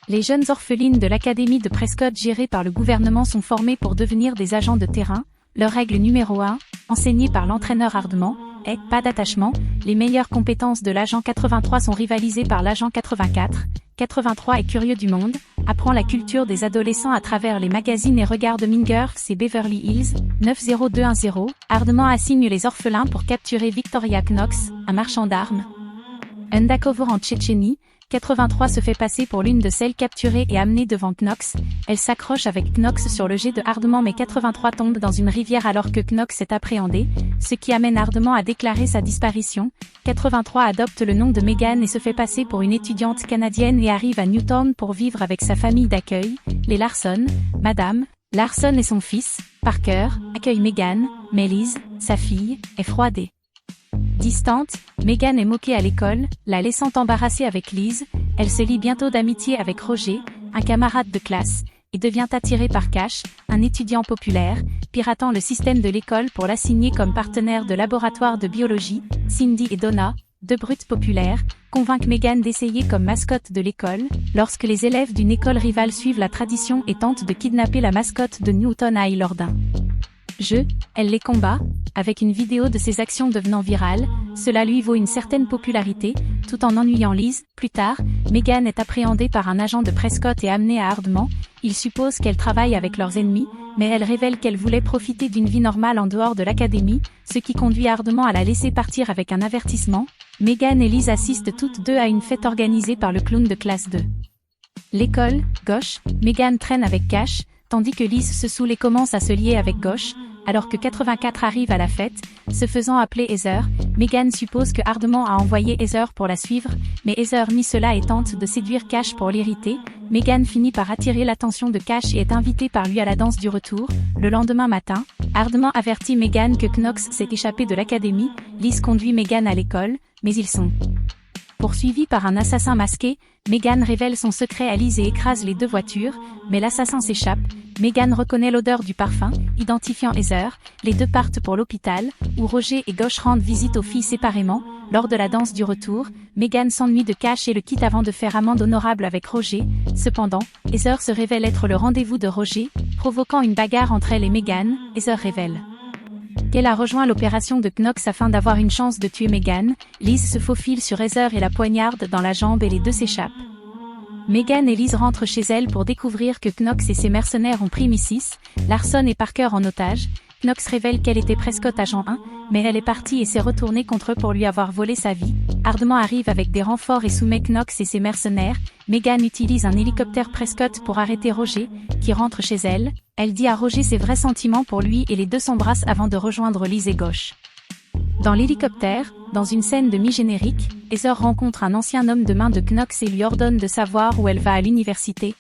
Les jeunes orphelines de l'académie de Prescott gérée par le gouvernement sont formées pour devenir des agents de terrain. Leur règle numéro 1, enseignée par l'entraîneur ardemment, est « pas d'attachement ». Les meilleures compétences de l'agent 83 sont rivalisées par l'agent 84. 83 est curieux du monde, apprend la culture des adolescents à travers les magazines et regarde Mean Girls et Beverly Hills. 90210, ardemment assigne les orphelins pour capturer Victoria Knox, un marchand d'armes. Undercover en Tchétchénie, 83 se fait passer pour l'une de celles capturées et amenées devant Knox. Elle s'accroche avec Knox sur le jet de ardemment mais 83 tombe dans une rivière alors que Knox est appréhendé, ce qui amène ardemment à déclarer sa disparition. 83 adopte le nom de Megan et se fait passer pour une étudiante canadienne et arrive à Newtown pour vivre avec sa famille d'accueil, les Larson. Madame Larson et son fils, Parker, accueillent Megan, mais Liz, sa fille, est froidée. Distante, Megan est moquée à l'école, la laissant embarrassée avec Liz. Elle se lie bientôt d'amitié avec Roger, un camarade de classe, et devient attirée par Cash, un étudiant populaire, piratant le système de l'école pour l'assigner comme partenaire de laboratoire de biologie. Cindy et Donna, deux brutes populaires, convainquent Megan d'essayer comme mascotte de l'école, lorsque les élèves d'une école rivale suivent la tradition et tentent de kidnapper la mascotte de Newton High lors d'un jeu. Elle les combat, avec une vidéo de ses actions devenant virale. Cela lui vaut une certaine popularité, tout en ennuyant Liz. Plus tard, Megan est appréhendée par un agent de Prescott et amenée à Ardemont. Il suppose qu'elle travaille avec leurs ennemis, mais elle révèle qu'elle voulait profiter d'une vie normale en dehors de l'académie, ce qui conduit Ardemont à la laisser partir avec un avertissement. Megan et Liz assistent toutes deux à une fête organisée par le clown de classe 2. L'école, gauche, Megan traîne avec Cash, tandis que Liz se saoule et commence à se lier avec gauche. Alors que 84 arrive à la fête, se faisant appeler Heather, Megan suppose que Ardemont a envoyé Heather pour la suivre, mais Heather nie cela et tente de séduire Cash pour l'irriter. Megan finit par attirer l'attention de Cash et est invitée par lui à la danse du retour. Le lendemain matin, Ardemont avertit Megan que Knox s'est échappé de l'académie. Liz conduit Megan à l'école, mais ils sont poursuivis par un assassin masqué. Megan révèle son secret à Liz et écrase les deux voitures, mais l'assassin s'échappe. Megan reconnaît l'odeur du parfum, identifiant Heather. Les deux partent pour l'hôpital, où Roger et Gauche rendent visite aux filles séparément. Lors de la danse du retour, Megan s'ennuie de Cash et le quitte avant de faire amende honorable avec Roger. Cependant, Heather se révèle être le rendez-vous de Roger, provoquant une bagarre entre elle et Megan. Heather révèle qu'elle a rejoint l'opération de Knox afin d'avoir une chance de tuer Megan. Liz se faufile sur Heather et la poignarde dans la jambe et les deux s'échappent. Megan et Liz rentrent chez elle pour découvrir que Knox et ses mercenaires ont pris Mrs. Larson et Parker en otage. Knox révèle qu'elle était Prescott agent 1, mais elle est partie et s'est retournée contre eux pour lui avoir volé sa vie. Ardemont arrive avec des renforts et soumet Knox et ses mercenaires. Megan utilise un hélicoptère Prescott pour arrêter Roger, qui rentre chez elle. Elle dit à Roger ses vrais sentiments pour lui et les deux s'embrassent avant de rejoindre Liz et Gauche. Dans l'hélicoptère, dans une scène de mi-générique, Heather rencontre un ancien homme de main de Knox et lui ordonne de savoir où elle va à l'université.